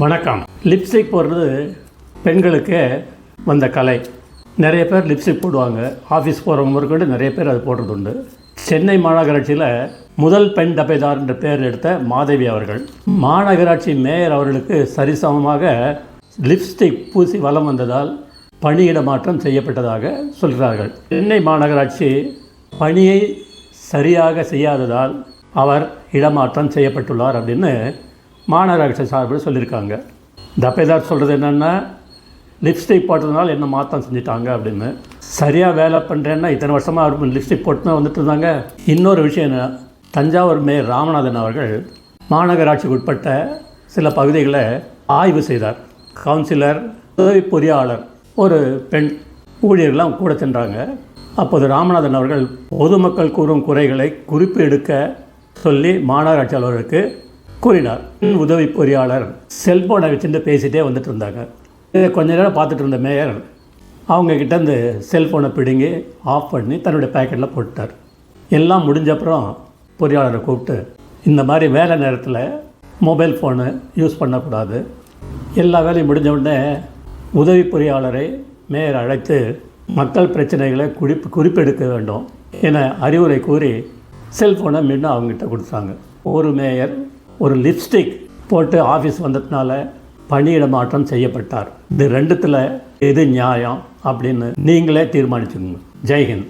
வணக்கம். லிப்ஸ்டிக் போடுறது பெண்களுக்கு வந்த கலை. நிறைய பேர் லிப்ஸ்டிக் போடுவாங்க. ஆஃபீஸ் போகிறவங்க முதற்கொண்டு நிறைய பேர் அது போடுறது உண்டு. சென்னை மாநகராட்சியில் முதல் பெண் டப்பேதார் என்ற பெயர் எடுத்த மாதவி அவர்கள் மாநகராட்சி மேயர் அவர்களுக்கு சரிசமமாக லிப்ஸ்டிக் பூசி வலம் வந்ததால் பணியிட மாற்றம் செய்யப்பட்டதாக சொல்கிறார்கள். சென்னை மாநகராட்சி பணியை சரியாக செய்யாததால் அவர் இடமாற்றம் செய்யப்பட்டுள்ளார் அப்படின்னு மாநகராட்சி சார்பில் சொல்லியிருக்காங்க. டப்பேதார் சொல்கிறது என்னென்னா, லிப்ஸ்டிக் போட்டதுனால என்ன மாற்றம் செஞ்சுட்டாங்க அப்படின்னு. சரியாக வேலை பண்ணுறேன்னா இத்தனை வருஷமாக அவர் லிப்ஸ்டிக் போட்டு தான் வந்துட்டு இருந்தாங்க. இன்னொரு விஷயம் என்ன, தஞ்சாவூர் மேயர் ராமநாதன் அவர்கள் மாநகராட்சிக்கு உட்பட்ட சில பகுதிகளை ஆய்வு செய்தார். கவுன்சிலர், உதவி பொறியாளர், ஒரு பெண் ஊழியர்கள்லாம் கூட சென்றாங்க. அப்போது ராமநாதன் அவர்கள் பொதுமக்கள் கூறும் குறைகளை குறிப்பு எடுக்க சொல்லி மாநகராட்சி அலுவலருக்கு கூறினார். உதவி பொறியாளர் செல்ஃபோனை வச்சுட்டு பேசிகிட்டே வந்துட்டு இருந்தாங்க. இதை கொஞ்ச நேரம் பார்த்துட்டு இருந்த மேயர் அவங்கக்கிட்டேருந்து செல்ஃபோனை பிடுங்கி ஆஃப் பண்ணி தன்னுடைய பேக்கெட்டில் போட்டார். எல்லாம் முடிஞ்சப்புறம் பொறியாளரை கூப்பிட்டு, இந்த மாதிரி வேலை நேரத்தில் மொபைல் ஃபோனு யூஸ் பண்ணக்கூடாது, எல்லா வேலையும் முடிஞ்ச உடனே உதவி பொறியாளரை மேயர் அழைத்து மக்கள் பிரச்சனைகளை குறிப்பெடுக்க வேண்டும் என அறிவுரை கூறி செல்ஃபோனை மீண்டும் அவங்ககிட்ட கொடுத்தாங்க. ஒரு மேயர் ஒரு லிப்ஸ்டிக் போட்டு ஆஃபீஸ் வந்ததுனால பணியிட மாற்றம் செய்யப்பட்டார். இது ரெண்டுத்தில் எது நியாயம் அப்படின்னு நீங்களே தீர்மானிச்சுக்கோங்க. ஜெய்ஹிந்த்.